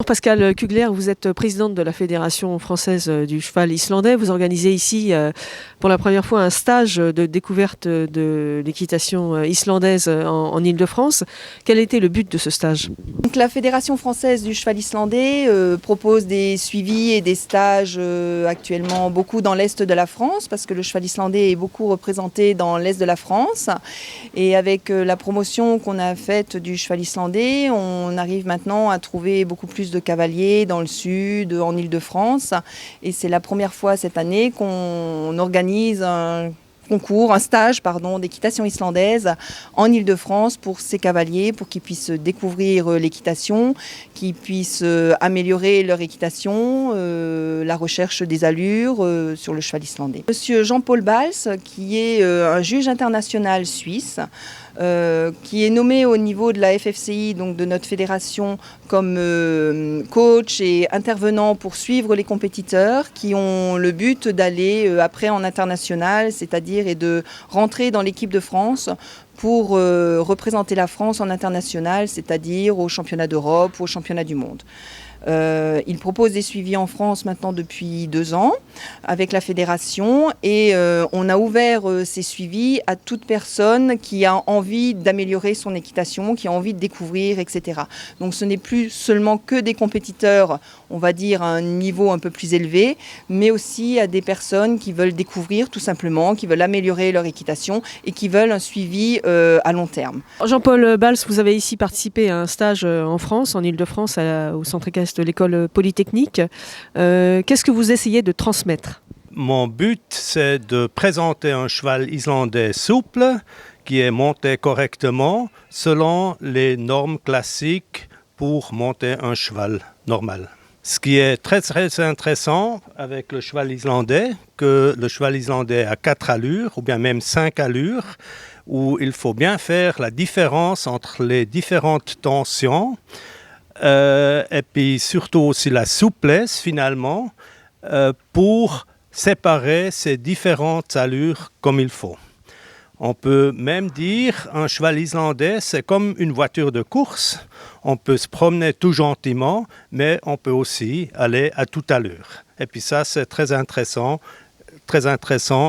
Pascale Kugler, vous êtes présidente de la Fédération française du cheval islandais. Vous organisez ici pour la première fois un stage de découverte de l'équitation islandaise en Île-de-France. Quel était le but de ce stage ? Donc, la Fédération française du cheval islandais propose des suivis et des stages actuellement beaucoup dans l'Est de la France, parce que le cheval islandais est beaucoup représenté dans l'Est de la France. Et avec la promotion qu'on a faite du cheval islandais, on arrive maintenant à trouver beaucoup plus de cavaliers dans le sud, en Île-de-France. Et c'est la première fois cette année qu'on organise un stage d'équitation islandaise en Île-de-France pour ces cavaliers, pour qu'ils puissent découvrir l'équitation, qu'ils puissent améliorer leur équitation, la recherche des allures sur le cheval islandais. Monsieur Jean-Paul Bals, qui est un juge international suisse, qui est nommé au niveau de la FFCI, donc de notre fédération, comme coach et intervenant pour suivre les compétiteurs qui ont le but d'aller après en international, c'est-à-dire et de rentrer dans l'équipe de France pour représenter la France en international, c'est-à-dire aux championnats d'Europe ou aux championnats du monde. Il propose des suivis en France maintenant depuis 2 ans avec la fédération et on a ouvert ces suivis à toute personne qui a envie d'améliorer son équitation, qui a envie de découvrir, etc. Donc ce n'est plus seulement que des compétiteurs, on va dire à un niveau un peu plus élevé, mais aussi à des personnes qui veulent découvrir tout simplement, qui veulent améliorer leur équitation et qui veulent un suivi à long terme. Jean-Paul Bals, vous avez ici participé à un stage en France, en Île-de-France, au centre équestre de l'école polytechnique. Qu'est-ce que vous essayez de transmettre ? Mon but, c'est de présenter un cheval islandais souple qui est monté correctement selon les normes classiques pour monter un cheval normal. Ce qui est très, très intéressant avec le cheval islandais, que le cheval islandais a 4 allures ou bien même 5 allures, où il faut bien faire la différence entre les différentes tensions et puis surtout aussi la souplesse finalement pour séparer ces différentes allures comme il faut. On peut même dire un cheval islandais, c'est comme une voiture de course. On peut se promener tout gentiment, mais on peut aussi aller à toute allure. Et puis ça, c'est très intéressant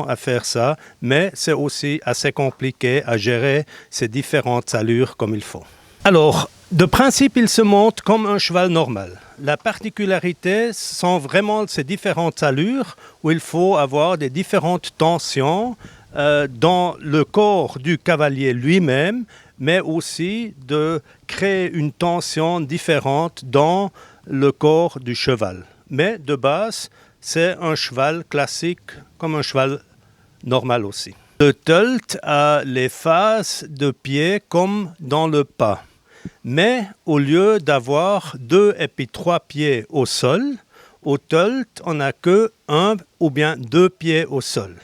à faire ça, mais c'est aussi assez compliqué à gérer ces différentes allures comme il faut. Alors, de principe, il se monte comme un cheval normal. La particularité sont vraiment ces différentes allures où il faut avoir des différentes tensions dans le corps du cavalier lui-même, mais aussi de créer une tension différente dans le corps du cheval. Mais de base, c'est un cheval classique comme un cheval normal aussi. Le tölt a les phases de pied comme dans le pas. Mais au lieu d'avoir 2 et puis 3 pieds au sol, au tölt, on n'a que 1 ou bien 2 pieds au sol.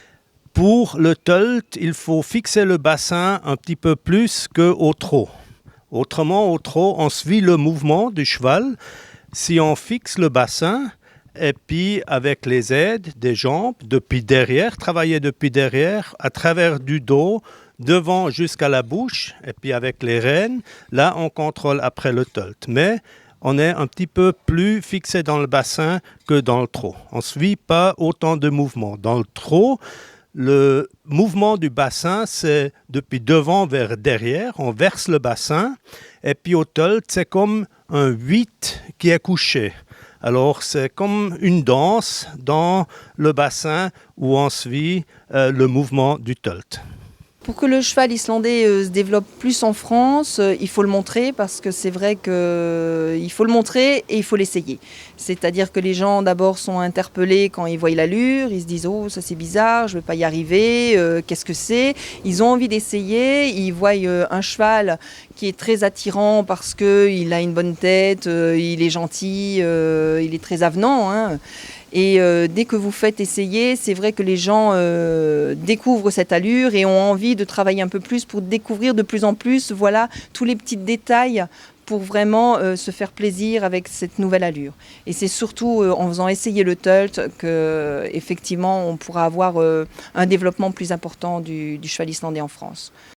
Pour le tölt, il faut fixer le bassin un petit peu plus qu'au trot. Autrement, au trot, on suit le mouvement du cheval. Si on fixe le bassin, et puis avec les aides des jambes, depuis derrière, travailler depuis derrière, à travers du dos, devant jusqu'à la bouche, et puis avec les rênes, là on contrôle après le tölt. Mais on est un petit peu plus fixé dans le bassin que dans le trot. On ne suit pas autant de mouvements. Dans le trot, le mouvement du bassin, c'est depuis devant vers derrière, on verse le bassin, et puis au tölt, c'est comme un 8 qui est couché. Alors c'est comme une danse dans le bassin où on suit le mouvement du tölt. Pour que le cheval islandais se développe plus en France, il faut le montrer parce que c'est vrai qu'il faut le montrer et il faut l'essayer. C'est-à-dire que les gens d'abord sont interpellés quand ils voient l'allure, ils se disent « Oh, ça c'est bizarre, je ne vais pas y arriver, qu'est-ce que c'est ?» Ils ont envie d'essayer, ils voient un cheval qui est très attirant parce qu'il a une bonne tête, il est gentil, il est très avenant, hein. Et dès que vous faites essayer, c'est vrai que les gens découvrent cette allure et ont envie de travailler un peu plus pour découvrir de plus en plus, voilà, tous les petits détails pour vraiment se faire plaisir avec cette nouvelle allure. Et c'est surtout en faisant essayer le tölt qu'effectivement on pourra avoir un développement plus important du cheval islandais en France.